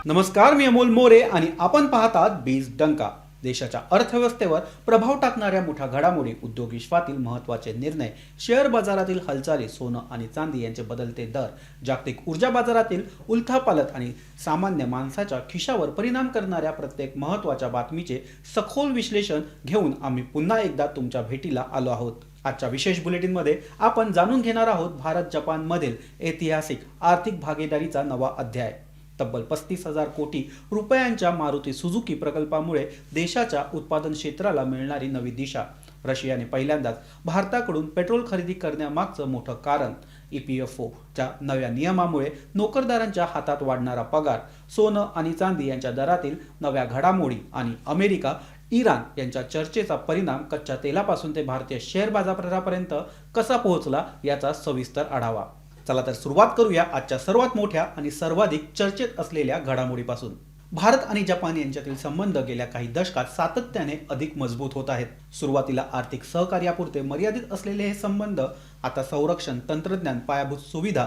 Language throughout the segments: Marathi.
नमस्कार, मी अमोल मोरे आणि आपण पाहतात बीज डंका. देशाच्या अर्थव्यवस्थेवर प्रभाव टाकणाऱ्या मोठ्या घडामोडी, उद्योग विश्वातील महत्त्वाचे निर्णय, शेअर बाजारातील हालचाली, सोनं आणि चांदी यांचे बदलते दर, जागतिक ऊर्जा बाजारातील उलथापालथ आणि सामान्य माणसाच्या खिशावर परिणाम करणाऱ्या प्रत्येक महत्त्वाच्या बातमीचे सखोल विश्लेषण घेऊन आम्ही पुन्हा एकदा तुमच्या भेटीला आलो आहोत. आजच्या विशेष बुलेटिनमध्ये आपण जाणून घेणार आहोत भारत जपानमधील ऐतिहासिक आर्थिक भागीदारीचा नवा अध्याय. तब्बल 35,000 कोटी रुपयांच्या मारुती सुझुकी प्रकल्पामुळे देशाच्या उत्पादन क्षेत्राला मिळणारी नवी दिशा, रशियाने पहिल्यांदाच भारताकडून पेट्रोल खरेदी करण्यामागचं मोठं कारण, EPFOच्या नव्या नियमामुळे नोकरदारांच्या हातात वाढणारा पगार, सोनं आणि चांदी यांच्या दरातील नव्या घडामोडी आणि अमेरिका इराण यांच्या चर्चेचा परिणाम कच्च्या तेलापासून ते भारतीय शेअर बाजारापर्यंत कसा पोहोचला याचा सविस्तर आढावा. चला तर सुरुवात करूया आजच्या सर्वात मोठ्या आणि सर्वाधिक चर्चेत असलेल्या घडामोडीपासून. भारत आणि जपान यांच्यातील संबंध गेल्या काही दशकात सातत्याने अधिक मजबूत होत आहेत. सुरुवातीला आर्थिक सहकार्यापुरते मर्यादित असलेले हे संबंध आता संरक्षण, तंत्रज्ञान, पायाभूत सुविधा,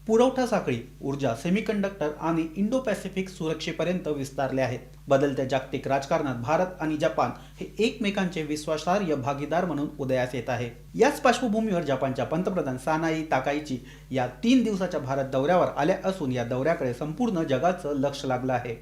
पुरवठा साखळी, ऊर्जा, सेमीकंडक्टर आणि इंडो पॅसिफिक सुरक्षेपर्यंत विस्तारले आहेत. बदलत्या जागतिक राजकारणात भारत आणि जपान हे एकमेकांचे विश्वासार्ह भागीदार म्हणून उदयास येत आहे. याच पार्श्वभूमीवर जपानच्या पंतप्रधान सानाई ताकाईची या 3 दिवसाच्या भारत दौऱ्यावर आल्या असून या दौऱ्याकडे संपूर्ण जगाचं लक्ष लागलं आहे.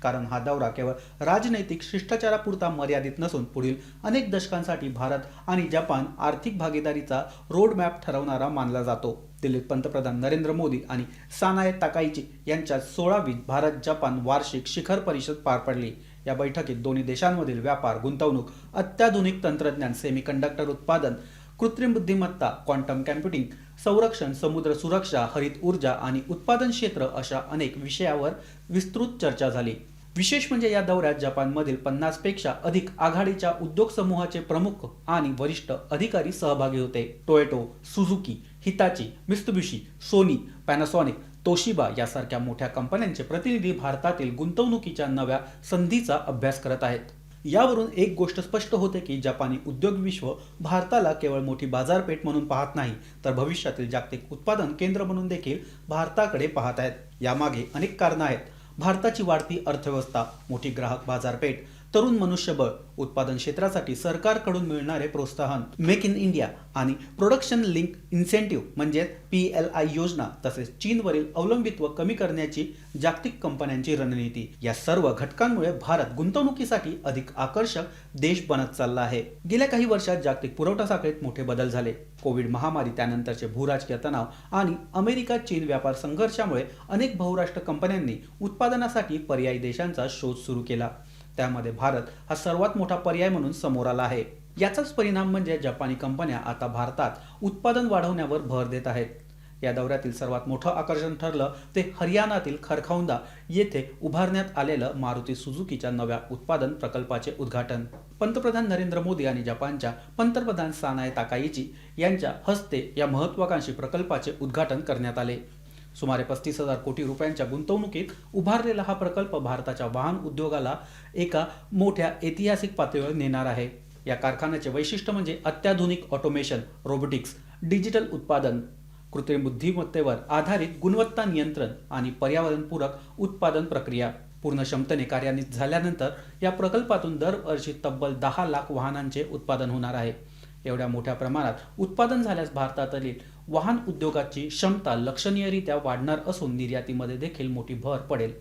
कारण हा दौरा केवळ राजनैतिक शिष्टाचारापुरता मर्यादित नसून पुढील अनेक दशकांसाठी भारत आणि जपान आर्थिक भागीदारीचा रोडमॅप ठरवणारा मानला जातो. दिल्लीत पंतप्रधान नरेंद्र मोदी आणि सानाय ताकाईची यांच्यात 16वी भारत जपान वार्षिक शिखर परिषद पार पडली. या बैठकीत दोन्ही देशांमधील व्यापार, गुंतवणूक, अत्याधुनिक तंत्रज्ञान, सेमीकंडक्टर उत्पादन, कृत्रिम बुद्धिमत्ता, क्वांटम कॅम्प्युटिंग, संरक्षण, समुद्र सुरक्षा, हरित ऊर्जा आणि उत्पादन क्षेत्र अशा अनेक विषयावर विस्तृत चर्चा झाली. विशेष म्हणजे या दौऱ्यात जपानमधील 50 पेक्षा अधिक आघाडीच्या उद्योग समूहाचे प्रमुख आणि वरिष्ठ अधिकारी सहभागी होते. टोयोटा, सुझुकी, हिताची, मित्सुबिशी, सोनी, पॅनासॉनिक, तोशिबा यासारख्या मोठ्या कंपन्यांचे प्रतिनिधी भारतातील गुंतवणुकीच्या नव्या संधीचा अभ्यास करत आहेत. यावरून एक गोष्ट स्पष्ट होते की जपानी उद्योग विश्व भारताला केवळ मोठी बाजारपेठ म्हणून पाहत नाही, तर भविष्यातील जागतिक उत्पादन केंद्र म्हणून देखील भारताकडे पाहत आहेत. यामागे अनेक कारणं आहेत. भारताची वाढती अर्थव्यवस्था, मोठी ग्राहक बाजारपेठ, तरुण मनुष्यबळ, उत्पादन क्षेत्रासाठी सरकारकडून मिळणारे प्रोत्साहन, मेक इन इंडिया आणि प्रोडक्शन लिंक इन्सेंटिव्ह म्हणजेच PLI योजना, तसेच चीनवरील अवलंबित्व कमी करण्याची जागतिक कंपन्यांची रणनीती, या सर्व घटकांमुळे भारत गुंतवणुकीसाठी अधिक आकर्षक देश बनत चालला आहे. गेल्या काही वर्षात जागतिक पुरवठा साखळीत मोठे बदल झाले. कोविड महामारी, त्यानंतरचे भूराजकीय तणाव आणि अमेरिका चीन व्यापार संघर्षामुळे अनेक बहुराष्ट्र कंपन्यांनी उत्पादनासाठी पर्यायी देशांचा शोध सुरू केला. त्यामध्ये भारत हा सर्वात मोठा पर्याय म्हणून समोर आला आहे. याचाच परिणाम म्हणजे जपानी कंपन्या आता भारतात उत्पादन वाढवण्यावर भर देत आहेत. या दौऱ्यातील सर्वात मोठं आकर्षण ठरलं ते हरियाणातील खरखौंदा येथे उभारण्यात आलेलं मारुती सुझुकीच्या नव्या उत्पादन प्रकल्पाचे उद्घाटन. पंतप्रधान नरेंद्र मोदी आणि जपानच्या पंतप्रधान सानाय ताकाईची यांच्या हस्ते या महत्त्वाकांक्षी प्रकल्पाचे उद्घाटन करण्यात आले. सुमारे 35,000 कोटी रुपयांच्या गुंतवणुकीत उभारलेला हा प्रकल्प भारताच्या वाहन उद्योगाला एका मोठ्या ऐतिहासिक पातळीवर नेणार आहे. या कारखान्याचे वैशिष्ट्य म्हणजे अत्याधुनिक ऑटोमेशन, रोबोटिक्स, डिजिटल उत्पादन, कृत्रिम बुद्धिमत्तेवर आधारित गुणवत्ता नियंत्रण आणि पर्यावरणपूरक उत्पादन प्रक्रिया. पूर्ण क्षमतेने कार्यान्वित झाल्यानंतर या प्रकल्पातून दरवर्षी तब्बल 10 लाख वाहनांचे उत्पादन होणार आहे. एवढ्या मोठ्या प्रमाणात उत्पादन झाल्यास भारतातील वाहन उद्योगाची क्षमता लक्षणीयरित्या वाढणार असून निर्यातीमध्ये देखील मोठी भर पडेल.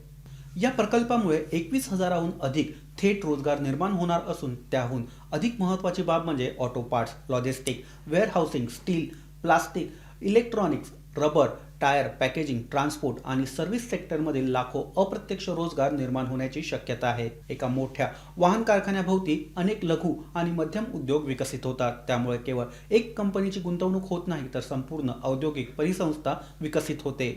या प्रकल्पामुळे 21,000हून अधिक थेट रोजगार निर्माण होणार असून त्याहून अधिक महत्त्वाची बाब म्हणजे auto parts, logistic, वेअरहाऊसिंग, steel, plastic, electronics, rubber, tyre, packaging, transport आणि सर्व्हिस सेक्टरमधील लाखो अप्रत्यक्ष रोजगार निर्माण होण्याची शक्यता आहे. एका मोठ्या वाहन कारखान्याभोवती अनेक लघु आणि मध्यम उद्योग विकसित होतात. त्यामुळे केवळ एक कंपनीची गुंतवणूक होत नाही, तर संपूर्ण औद्योगिक परिसंस्था विकसित होते.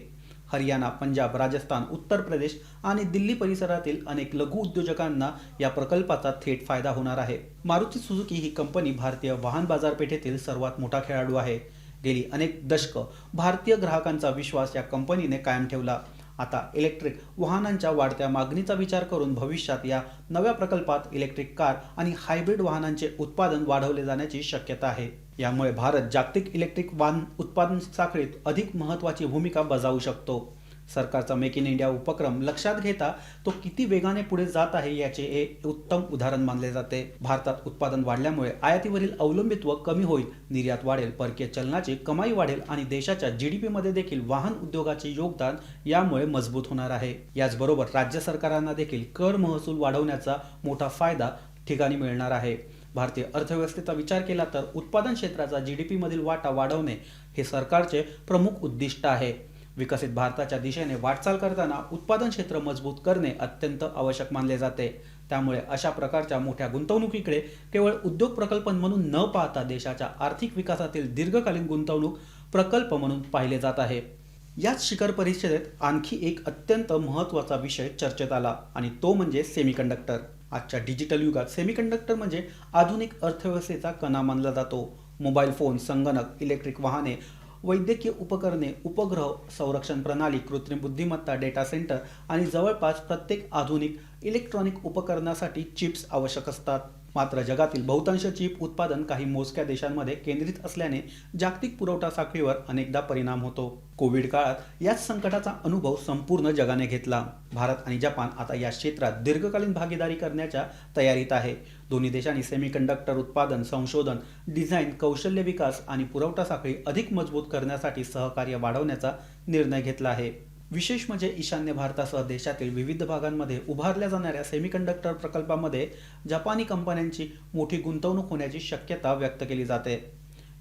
हरियाणा, पंजाब, राजस्थान, उत्तर प्रदेश आणि दिल्ली परिसरातील अनेक लघु उद्योजकांना या प्रकल्पाचा थेट फायदा होणार आहे. मारुती सुझुकी ही कंपनी भारतीय वाहन बाजारपेठेतील सर्वात मोठा खेळाडू आहे. गेली अनेक दशकं भारतीय ग्राहकांचा विश्वास या कंपनीने कायम ठेवला. आता इलेक्ट्रिक वाहनांच्या वाढत्या मागणीचा विचार करून भविष्यात या नव्या प्रकल्पात इलेक्ट्रिक कार आणि हायब्रिड वाहनांचे उत्पादन वाढवले जाण्याची शक्यता आहे. यामुळे भारत जागतिक इलेक्ट्रिक वाहन उत्पादन साखळीत अधिक महत्त्वाची भूमिका बजावू शकतो. सरकारचा मेक इन इंडिया उपक्रम लक्षात घेता तो किती वेगाने पुढे जात आहे याचे हे उत्तम उदाहरण मानले जाते. भारतात उत्पादन वाढल्यामुळे आयातीवरील अवलंबित्व कमी होईल, निर्यात वाढेल, परकीय चलनाची कमाई वाढेल आणि देशाच्या GDP मध्ये देखील वाहन उद्योगाचे योगदान यामुळे मजबूत होणार आहे. याचबरोबर राज्य सरकारांना देखील कर महसूल वाढवण्याचा मोठा फायदा ठिकाणी मिळणार आहे. भारतीय अर्थव्यवस्थेचा विचार केला तर उत्पादन क्षेत्राचा GDP मधील वाटा वाढवणे हे सरकारचे प्रमुख उद्दिष्ट आहे. विकसित भारताच्या दिशेने वाटचाल करताना उत्पादन क्षेत्र मजबूत करणे अत्यंत आवश्यक मानले जाते. त्यामुळे अशा प्रकारच्या मोठ्या गुंतवणुकीकडे केवळ उद्योग प्रकल्प म्हणून न पाहता देशाच्या आर्थिक विकासातील दीर्घकालीन गुंतवणूक प्रकल्प म्हणून पाहिले जात आहे. याच शिखर परिषदेत आणखी एक अत्यंत महत्त्वाचा विषय चर्चेत आला आणि तो म्हणजे सेमीकंडक्टर. आजच्या डिजिटल युगात सेमीकंडक्टर म्हणजे आधुनिक अर्थव्यवस्थेचा कणा मानला जातो. मोबाईल फोन, संगणक, इलेक्ट्रिक वाहने, वैद्यकीय उपकरणे, उपग्रह संरक्षण प्रणाली, कृत्रिम बुद्धिमत्ता, डेटा सेंटर आणि जवळपास प्रत्येक आधुनिक इलेक्ट्रॉनिक उपकरणासाठी चिप्स आवश्यक असतात. मात्र जगातील बहुतांश चिप उत्पादन काही मोजक्या देशांमध्ये केंद्रित असल्याने जागतिक पुरवठा साखळीवर अनेकदा परिणाम होतो. कोविड काळात याच संकटाचा अनुभव संपूर्ण जगाने घेतला. भारत आणि जपान आता या क्षेत्रात दीर्घकालीन भागीदारी करण्याच्या तयारीत आहे. दोन्ही देशांनी सेमीकंडक्टर उत्पादन, संशोधन, डिझाईन, कौशल्य विकास आणि पुरवठा साखळी अधिक मजबूत करण्यासाठी सहकार्य वाढवण्याचा निर्णय घेतला आहे. विशेष म्हणजे ईशान्य भारतासह देशातील विविध भागांमध्ये उभारल्या जाणाऱ्या सेमीकंडक्टर प्रकल्पामध्ये जपानी कंपन्यांची मोठी गुंतवणूक होण्याची शक्यता व्यक्त केली जाते.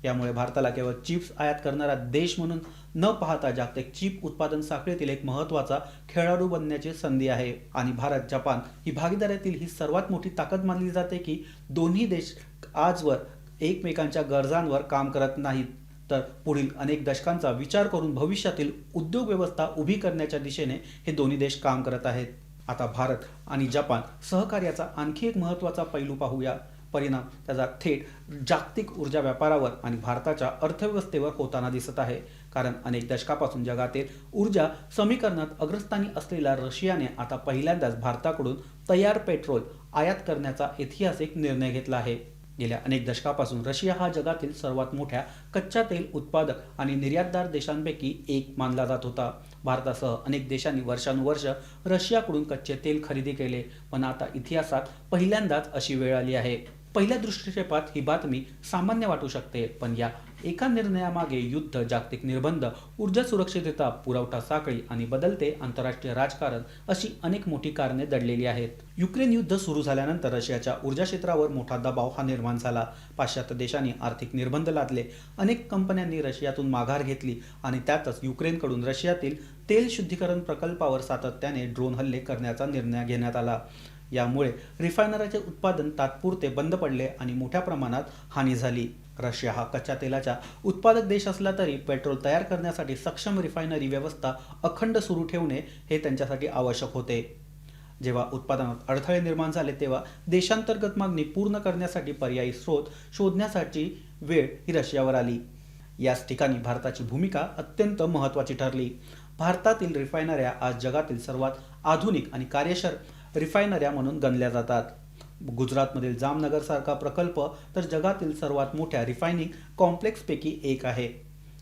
यामुळे भारताला केवळ चिप्स आयात करणारा देश म्हणून न पाहता जागतिक चिप उत्पादन साखळीतील एक महत्त्वाचा खेळाडू बनण्याची संधी आहे. आणि भारत जपान ही भागीदारीतील ही सर्वात मोठी ताकद मानली जाते की दोन्ही देश आजवर एकमेकांच्या गरजांवर काम करत नाहीत, तर पुढील अनेक दशकांचा विचार करून भविष्यातील उद्योग व्यवस्था उभी करण्याच्या दिशेने हे दोन्ही देश काम करत आहेत. आता भारत आणि जपान सहकार्याचा आणखी एक महत्त्वाचा पैलू पाहूया. परिणाम त्याचा थेट जागतिक ऊर्जा व्यापारावर आणि भारताच्या अर्थव्यवस्थेवर होताना दिसत आहे. कारण अनेक दशकापासून जगातील ऊर्जा समीकरणात अग्रस्थानी असलेल्या रशियाने आता पहिल्यांदाच भारताकडून तयार पेट्रोल आयात करण्याचा ऐतिहासिक निर्णय घेतला आहे. गेल्या अनेक दशकापासून रशिया हा जगातील सर्वात मोठ्या कच्च्या तेल उत्पादक आणि निर्यातदार देशांपैकी एक मानला जात होता. भारतासह अनेक देशांनी वर्षानुवर्ष रशियाकडून कच्चे तेल खरेदी केले, पण आता इतिहासात पहिल्यांदाच अशी वेळ आली आहे. पहिल्या दृष्टिक्षेपात ही बातमी सामान्य वाटू शकते, पण या एका निर्णयामागे युद्ध, जागतिक निर्बंध, ऊर्जा सुरक्षितता, पुरवठा साखळी आणि बदलते आंतरराष्ट्रीय राजकारण अशी अनेक मोठी कारणे दडलेली आहेत. युक्रेन युद्ध सुरू झाल्यानंतर रशियाच्या ऊर्जा क्षेत्रावर मोठा दबाव हा निर्माण झाला. पाश्चात्य देशांनी आर्थिक निर्बंध लादले, अनेक कंपन्यांनी रशियातून माघार घेतली आणि त्यातच युक्रेनकडून रशियातील तेल शुद्धीकरण प्रकल्पावर सातत्याने ड्रोन हल्ले करण्याचा निर्णय घेण्यात आला. यामुळे रिफायनरीचे उत्पादन तात्पुरते बंद पडले आणि मोठ्या प्रमाणात हानी झाली. रशिया हा कच्च्या तेलाचा उत्पादक देश असला तरी पेट्रोल तयार करण्यासाठी सक्षम रिफायनरी व्यवस्था अखंड सुरू ठेवणे हे त्यांच्यासाठी आवश्यक होते. जेव्हा उत्पादनात अडथळे निर्माण झाले तेव्हा देशांतर्गत मागणी पूर्ण करण्यासाठी पर्यायी स्रोत शोधण्यासाठी वेळ ही रशियावर आली. याच ठिकाणी भारताची भूमिका अत्यंत महत्त्वाची ठरली. भारतातील रिफायनऱ्या आज जगातील सर्वात आधुनिक आणि कार्यक्षम रिफायनऱ्या म्हणून गणल्या जातात. गुजरातमधील जामनगरसारखा प्रकल्प तर जगातील सर्वात मोठ्या रिफायनिंग कॉम्प्लेक्सपैकी एक आहे.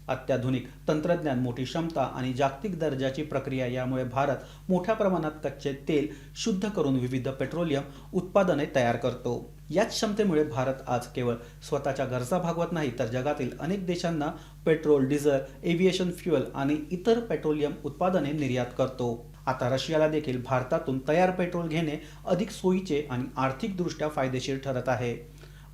अत्याधुनिक तंत्रज्ञान, मोठी क्षमता आणि जागतिक दर्जाची प्रक्रिया यामुळे भारत मोठ्या प्रमाणात कच्चे तेल शुद्ध करून विविध पेट्रोलियम उत्पादने तयार करतो. याच क्षमतेमुळे भारत आज केवळ स्वतःच्या गरजा भागवत नाही, तर जगातील अनेक देशांना पेट्रोल, डिझेल, एव्हिएशन फ्युएल आणि इतर पेट्रोलियम उत्पादने निर्यात करतो. आता रशियाला देखील भारतातून तयार पेट्रोल घेणे अधिक सोयीचे आणि आर्थिकदृष्ट्या फायदेशीर ठरत आहे.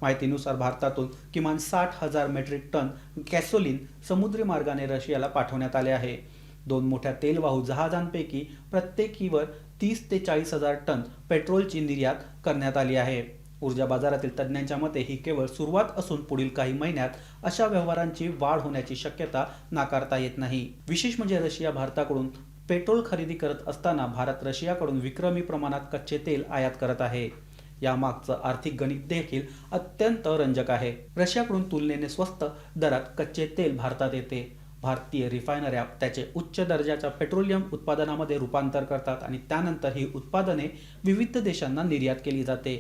माहितीनुसार भारतातून किमान 60,000 मेट्रिक टन गॅसोलीन समुद्री मार्गाने रशियाला पाठवण्यात आले आहे. 2 मोठ्या तेलवाहू जहाजांपैकी प्रत्येकीवर 30 ते 40,000 टन पेट्रोलची निर्यात करण्यात आली आहे. ऊर्जा बाजारातील तज्ज्ञांच्या मते ही केवळ सुरुवात असून पुढील काही महिन्यात अशा व्यवहारांची वाढ होण्याची शक्यता नाकारता येत नाही. विशेष म्हणजे रशिया भारताकडून पेट्रोल खरेदी करत असताना भारत रशियाकडून विक्रमी प्रमाणात कच्चे तेल आयात करत आहे. यामागचं आर्थिक गणित देखील अत्यंत रंजक आहे. रशियाकडून तुलनेने स्वस्त दरात कच्चे तेल भारतात येते. भारतीय रिफायनऱ्या त्याचे उच्च दर्जाच्या पेट्रोलियम उत्पादनामध्ये रूपांतर करतात आणि त्यानंतर ही उत्पादने विविध देशांना निर्यात केली जाते.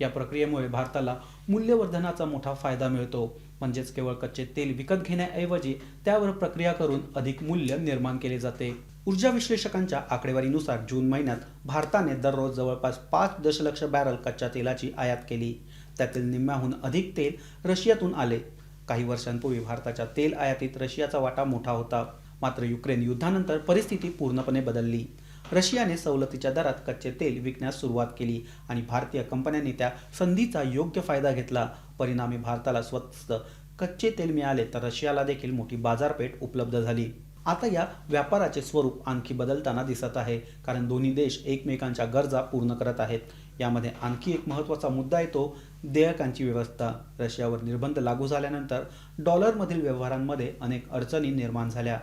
या प्रक्रियेमुळे भारताला मूल्यवर्धनाचा मोठा फायदा मिळतो. म्हणजेच केवळ कच्चे तेल विकत घेण्याऐवजी त्यावर प्रक्रिया करून अधिक मूल्य निर्माण केले जाते. ऊर्जा विश्लेषकांच्या आकडेवारीनुसार जून महिन्यात भारताने दररोज जवळपास 5 दशलक्ष बॅरल कच्च्या तेलाची आयात केली. त्यातील निम्म्याहून अधिक तेल रशियातून आले. काही वर्षांपूर्वी भारताच्या तेल आयातीत रशियाचा वाटा मोठा होता. मात्र युक्रेन युद्धानंतर परिस्थिती पूर्णपणे बदलली. रशियाने सवलतीच्या दरात कच्चे तेल विकण्यास सुरुवात केली आणि भारतीय कंपन्यांनी त्या संधीचा योग्य फायदा घेतला. परिणामी भारताला स्वस्त कच्चे तेल मिळाले तर रशियाला देखील मोठी बाजारपेठ उपलब्ध झाली. आता या व्यापाराचे स्वरूप आणखी बदलताना दिसत आहे, कारण दोन्ही देश एकमेकांच्या गरजा पूर्ण करत आहेत. यामध्ये आणखी एक महत्त्वाचा मुद्दा येतो देयकांची व्यवस्था. रशियावर निर्बंध लागू झाल्यानंतर डॉलरमधील व्यवहारांमध्ये अनेक अडचणी निर्माण झाल्या.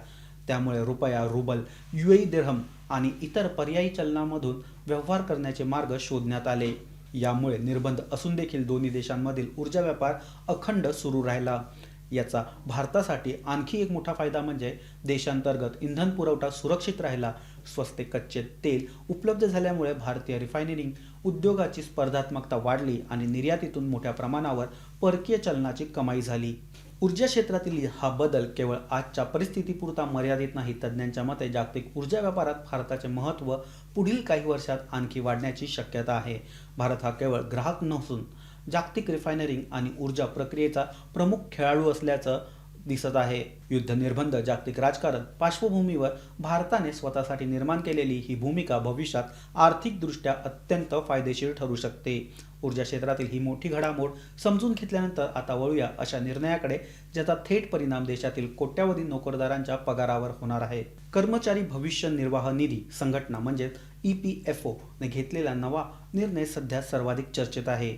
त्यामुळे रुपया, रुबल, युएई दिरहम आणि इतर पर्यायी चलनामधून व्यवहार करण्याचे मार्ग शोधण्यात आले. यामुळे निर्बंध असून देखील दोन्ही देशांमधील ऊर्जा व्यापार अखंड सुरू राहिला. याचा भारतासाठी आणखी एक मोठा फायदा म्हणजे देशांतर्गत इंधन पुरवठा सुरक्षित राहिला. स्वस्त कच्चे तेल उपलब्ध झाल्यामुळे भारतीय रिफायनरिंग उद्योगाची स्पर्धात्मकता वाढली आणि निर्यातीतून मोठ्या प्रमाणावर परकीय चलनाची कमाई झाली. ऊर्जा क्षेत्रातील हा बदल केवळ आजच्या परिस्थितीपुरता मर्यादित नाही. तज्ज्ञांच्या मते जागतिक ऊर्जा व्यापारात भारताचे महत्त्व पुढील काही वर्षात आणखी वाढण्याची शक्यता आहे. भारत हा केवळ ग्राहक नसून जागतिक रिफायनरिंग आणि ऊर्जा प्रक्रियेचा प्रमुख खेळाडू असल्याचं दिसत आहे. युद्ध, निर्बंध, जागतिक राजकारण पार्श्वभूमीवर भारताने स्वतःसाठी निर्माण केलेली ही भूमिका भविष्यात आर्थिकदृष्ट्या अत्यंत फायदेशीर ठरू शकते. ऊर्जा क्षेत्रातील ही मोठी घडामोड समजून घेतल्यानंतर आता वळूया अशा निर्णयाकडे ज्याचा थेट परिणाम देशातील कोट्यावधी नोकरदारांच्या पगारावर होणार आहे. कर्मचारी भविष्य निर्वाह निधी संघटना म्हणजे EPFO ने घेतलेला नवा निर्णय सध्या सर्वाधिक चर्चेत आहे.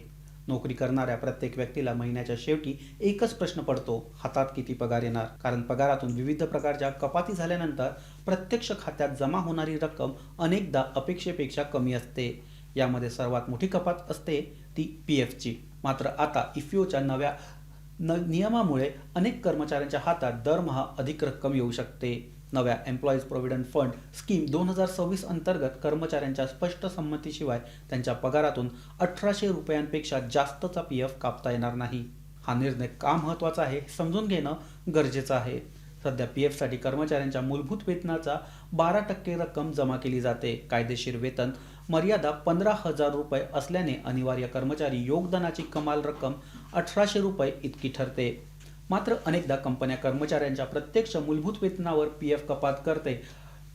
नोकरी करणाऱ्या प्रत्येक व्यक्तीला महिन्याच्या शेवटी एकच प्रश्न पडतो, हातात किती पगार येणार? कारण पगारातून विविध प्रकारच्या कपाती झाल्यानंतर प्रत्यक्ष खात्यात जमा होणारी रक्कम अनेकदा अपेक्षेपेक्षा कमी असते. यामध्ये सर्वात मोठी कपात असते ती PFची. मात्र आता EPFOच्या नव्या नियमामुळे अनेक कर्मचाऱ्यांच्या हातात दरमहा अधिक रक्कम येऊ शकते. नव्या एम्प्लॉईज प्रॉव्हिडंट फंड स्कीम 2026 अंतर्गत कर्मचाऱ्यांच्या स्पष्ट संमतीशिवाय त्यांच्या पगारातून 1800 रुपयांपेक्षा जास्तचा PF कापता येणार नाही. हा निर्णय का महत्त्वाचा आहे समजून घेणं गरजेचं आहे. सध्या PFसाठी कर्मचाऱ्यांच्या मूलभूत वेतनाचा 12% रक्कम जमा केली जाते. कायदेशीर वेतन मर्यादा 15,000 रुपये असल्याने अनिवार्य कर्मचारी योगदानाची कमाल रक्कम 1800 रुपये इतकी ठरते. मात्र अनेकदा कंपन्या कर्मचाऱ्यांच्या प्रत्यक्ष मूलभूत वेतनावर PF कपात करते.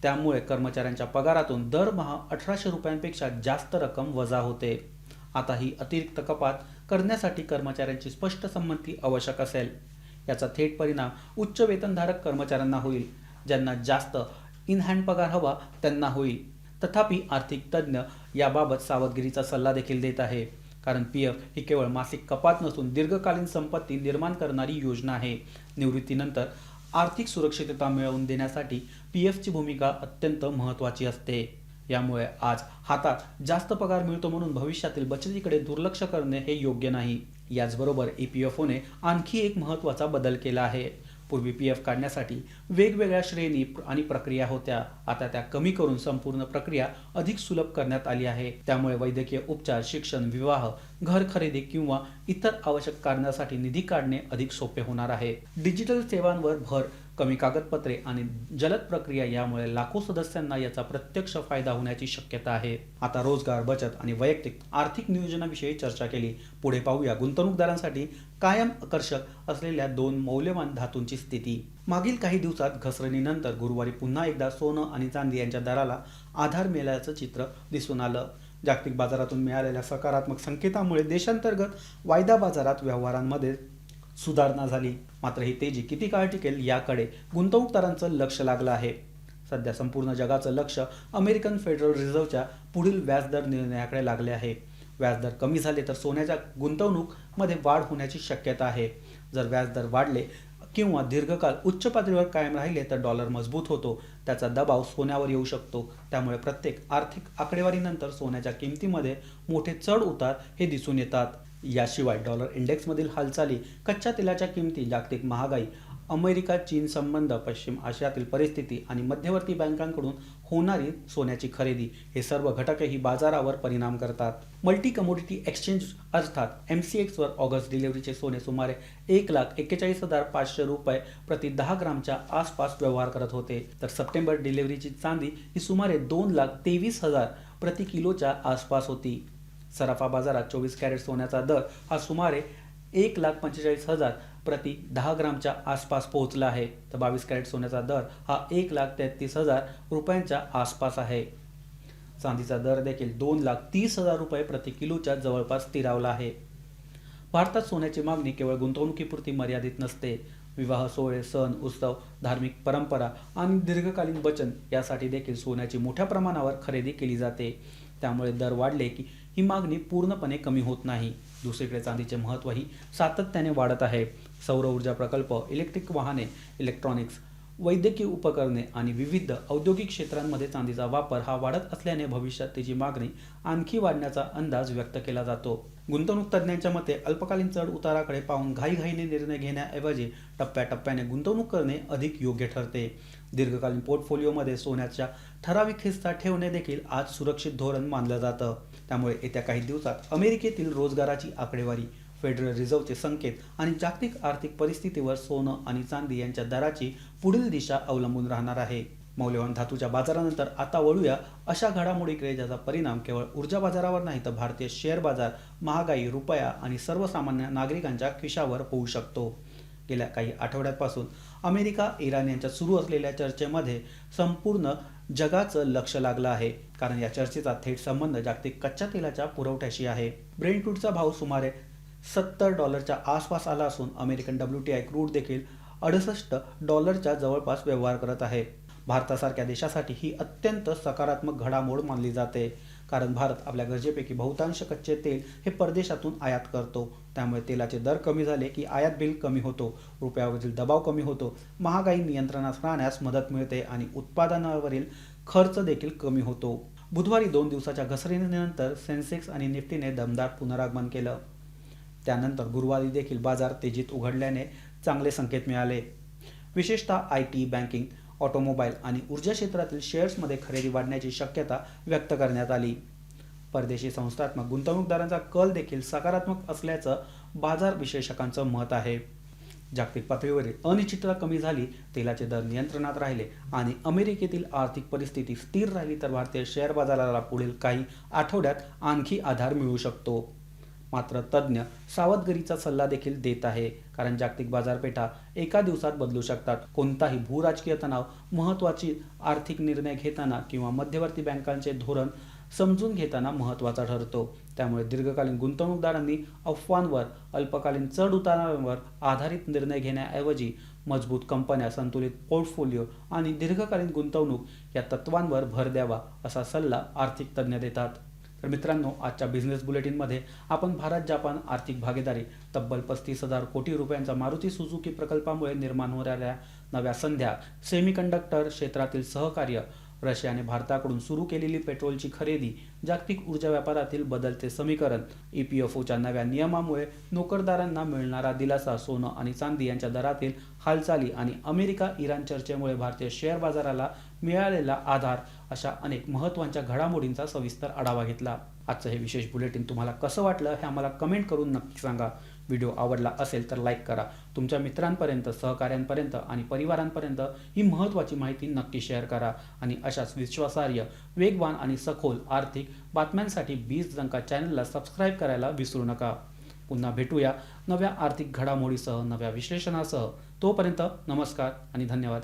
त्यामुळे कर्मचाऱ्यांच्या पगारातून दरमहा 1800 रुपयांपेक्षा जास्त रक्कम वजा होते. आता ही अतिरिक्त कपात करण्यासाठी कर्मचाऱ्यांची स्पष्ट संमती आवश्यक असेल. याचा थेट परिणाम उच्च वेतनधारक कर्मचाऱ्यांना होईल. ज्यांना जास्त इन हँड पगार हवा त्यांना होईल. तथापि आर्थिक तज्ज्ञ याबाबत सावधगिरीचा सल्ला देखील देत आहे. कारण PF ही केवळ मासिक कपात नसून दीर्घकालीन संपत्ती निर्माण करणारी योजना आहे. निवृत्तीनंतर आर्थिक सुरक्षितता मिळवून देण्यासाठी PFची भूमिका अत्यंत महत्त्वाची असते. यामुळे आज हातात जास्त पगार मिळतो म्हणून भविष्यातील बचतीकडे दुर्लक्ष करणे हे योग्य नाही. याचबरोबर EPFOने आणखी एक महत्त्वाचा बदल केला आहे. पूर्वी PF काढण्यासाठी वेगवेगळ्या श्रेणी आणि प्रक्रिया होत्या. आता त्या कमी करून संपूर्ण प्रक्रिया अधिक सुलभ करण्यात आली आहे. त्यामुळे वैद्यकीय उपचार, शिक्षण, विवाह, घर खरेदी किंवा इतर आवश्यक कारणासाठी निधी काढणे अधिक सोपे होणार आहे. डिजिटल सेवांवर भर, कमी कागदपत्रे आणि जलद प्रक्रिया यामुळे लाखो सदस्यांना याचा प्रत्यक्ष फायदा होण्याची शक्यता आहे. आता रोजगार, बचत आणि वैयक्तिक आर्थिक नियोजनाविषयी चर्चा केली. पुढे पाहूया गुंतवणूकदारांसाठी कायम आकर्षक असलेल्या 2 मौल्यवान धातूंची स्थिती. मागील काही दिवसात घसरणीनंतर गुरुवारी पुन्हा एकदा सोनं आणि चांदी यांच्या दराला आधार मिळाल्याचं चित्र दिसून आलं. जागतिक बाजारातून मिळालेल्या सकारात्मक संकेतामुळे देशांतर्गत वायदा बाजारात व्यवहारांमध्ये सुधारणा झाली. मात्र ही तेजी किती काळ टिकेल याकडे गुंतवणूकदारांचं लक्ष लागलं आहे. सध्या संपूर्ण जगाचं लक्ष अमेरिकन फेडरल रिझर्व्हच्या पुढील व्याजदर निर्णयाकडे लागले आहे. व्याजदर कमी झाले तर सोन्याच्या गुंतवणूकमध्ये वाढ होण्याची शक्यता आहे. जर व्याजदर वाढले किंवा दीर्घकाळ उच्च पातळीवर कायम राहिले तर डॉलर मजबूत होतो. त्याचा दबाव सोन्यावर येऊ शकतो. त्यामुळे प्रत्येक आर्थिक आकडेवारीनंतर सोन्याच्या किमतीमध्ये मोठे चढ उतार हे दिसून येतात. याशिवाय डॉलर इंडेक्समधील हालचाली, कच्च्या तेलाच्या किमती, जागतिक महागाई अमेरिका चीन संबंध, पश्चिम आशियातील परिस्थिती आणि मध्यवर्ती बँकांकडून होणारी सोन्याची खरेदी हे सर्व घटकही बाजारावर परिणाम करतात. मल्टी कमोडिटी एक्सचेंज अर्थात MCX वर ऑगस्ट डिलिव्हरीचे सोने सुमारे 1,41,500 रुपये प्रति 10 ग्रामच्या आसपास व्यवहार करत होते, तर सप्टेंबर डिलिव्हरीची चांदी ही सुमारे 2,23,000 प्रति किलोच्या आसपास होती. सराफा बाजारात 24 कॅरेट सोन्याचा दर हा सुमारे 1,45,000 प्रति 10 ग्रामच्या आसपास पोहोचला आहे, तर 22 कॅरेट सोन्याचा दर हा 1,33,000 रुपयांच्या आसपास आहे. चांदीचा दर देखील 2,30,000 रुपये प्रति किलोच्या जवळपास स्थिरावला आहे. भारतात सोन्याची मागणी केवळ गुंतवणुकीपुरती मर्यादित नसते. विवाह सोहळे, सण, उत्सव, धार्मिक परंपरा आणि दीर्घकालीन बचत यासाठी देखील सोन्याची मोठ्या प्रमाणावर खरेदी केली जाते. त्यामुळे दर वाढले की ही मागणी पूर्णपणे कमी होत नाही. दुसरीकडे चांदीचे महत्त्वही सातत्याने वाढत आहे. सौर ऊर्जा प्रकल्प, इलेक्ट्रिक वाहने, इलेक्ट्रॉनिक्स, वैद्यकीय उपकरणे आणि विविध औद्योगिक क्षेत्रांमध्ये चांदीचा वापर हा वाढत असल्याने भविष्यात त्याची मागणी आणखी वाढण्याचा अंदाज व्यक्त केला जातो. गुंतवणूक तज्ज्ञांच्या मते अल्पकालीन चढ उताराकडे पाहून घाईघाईने निर्णय घेण्याऐवजी टप्प्याटप्प्याने गुंतवणूक करणे अधिक योग्य ठरते. दीर्घकालीन पोर्टफोलिओमध्ये सोन्याच्या ठराविक हिस्सा ठेवणे देखील आज सुरक्षित धोरण मानलं जातं. त्यामुळे येत्या काही दिवसात अमेरिकेतील रोजगाराची आकडेवारी, फेडरल रिझर्व्हचे संकेत आणि जागतिक आर्थिक परिस्थितीवर सोनं आणि चांदी यांच्या दराची पुढील दिशा अवलंबून राहणार आहे. मौल्यवान धातूच्या बाजारानंतर आता वळूया अशा घडामोडीकडे ज्याचा परिणाम केवळ ऊर्जा बाजारावर नाही तर भारतीय शेअर बाजार, महागाई, रुपया आणि सर्वसामान्य नागरिकांच्या खिशावर होऊ शकतो. गेल्या काही आठवड्यांपासून अमेरिका इराण यांच्यात सुरू असलेल्या चर्चेमध्ये संपूर्ण जगाचं लक्ष लागलं आहे, कारण या चर्चेचा थेट संबंध जागतिक कच्च्या तेलाच्या पुरवठ्याशी आहे. ब्रेंट क्रूडचा भाव सुमारे $70 आसपास आला असून अमेरिकन WTI क्रूड देखील $68 जवळपास व्यवहार करत आहे. भारतासारख्या देशासाठी ही अत्यंत सकारात्मक घडामोड मानली जाते, कारण भारत आपल्या गरजेपैकी बहुतांश कच्चे तेल हे परदेशातून आयात करतो. त्यामुळे तेलाचे दर कमी झाले की आयात बिल कमी होतो, रुपयावरील दबाव कमी होतो, महागाई नियंत्रणात राहण्यास मदत मिळते आणि उत्पादनावरील खर्च देखील कमी होतो. बुधवारी 2 दिवसाच्या घसरणीनंतर सेन्सेक्स आणि निफ्टीने दमदार पुनरागमन केलं. त्यानंतर गुरुवारी देखील बाजार तेजीत उघडल्याने चांगले संकेत मिळाले. विशेषतः IT, बँकिंग, ऑटोमोबाईल आणि ऊर्जा क्षेत्रातील शेअर्समध्ये खरेदी वाढण्याची शक्यता व्यक्त करण्यात आली. परदेशी संस्थात्मक गुंतवणूकदारांचा कल देखील सकारात्मक असल्याचं बाजार विश्लेषकांचं मत आहे. जागतिक पातळीवरील अनिश्चितता कमी झाली, तेलाचे दर नियंत्रणात राहिले आणि अमेरिकेतील आर्थिक परिस्थिती स्थिर राहिली तर भारतीय शेअर बाजाराला पुढील काही आठवड्यात आणखी आधार मिळू शकतो. मात्र तज्ज्ञ सावधगिरीचा सल्ला देखील देत आहे, कारण जागतिक बाजारपेठा एका दिवसात बदलू शकतात. कोणताही भूराजकीय तणाव महत्त्वाची आर्थिक निर्णय घेताना किंवा मध्यवर्ती बँकांचे धोरण समजून घेताना महत्त्वाचा ठरतो. त्यामुळे दीर्घकालीन गुंतवणूकदारांनी अफवांवर, अल्पकालीन चढ उतारांवर आधारित निर्णय घेण्याऐवजी मजबूत कंपन्या, संतुलित पोर्टफोलिओ आणि दीर्घकालीन गुंतवणूक या तत्वांवर भर द्यावा असा सल्ला आर्थिक तज्ज्ञ देतात. तर मित्रांनो, आजच्या बिझनेस बुलेटिनमध्ये आपण भारत-जपान आर्थिक भागीदारी, तब्बल 35,000 कोटी रुपयांचा मारुती सुझुकी प्रकल्पामुळे निर्माण होणाऱ्या नव्या संध्या, सेमीकंडक्टर क्षेत्रातील सहकार्य, रशियाने भारताकडून सुरू केलेली पेट्रोलची खरेदी, जागतिक ऊर्जा व्यापारातील बदलते समीकरण, EPFOच्या नव्या नियमामुळे नोकरदारांना मिळणारा दिलासा, सोनं आणि चांदी यांच्या दरातील हालचाली आणि अमेरिका-इराण चर्चेमुळे भारतीय शेअर बाजाराला मिळालेला आधार अशा अनेक महत्त्वाच्या घडामोडींचा सविस्तर आढावा घेतला. आजचं हे विशेष बुलेटिन तुम्हाला कसं वाटलं हे आम्हाला कमेंट करून नक्की सांगा. व्हिडिओ आवडला असेल तर लाईक करा. तुमच्या मित्रांपर्यंत, सहकाऱ्यांपर्यंत आणि परिवारांपर्यंत ही महत्त्वाची माहिती नक्की शेअर करा आणि अशाच विश्वासार्ह, वेगवान आणि सखोल आर्थिक बातम्यांसाठी बीज डंका चॅनलला सबस्क्राईब करायला विसरू नका. पुन्हा भेटूया नव्या आर्थिक घडामोडीसह, नव्या विश्लेषणासह. तोपर्यंत नमस्कार आणि धन्यवाद.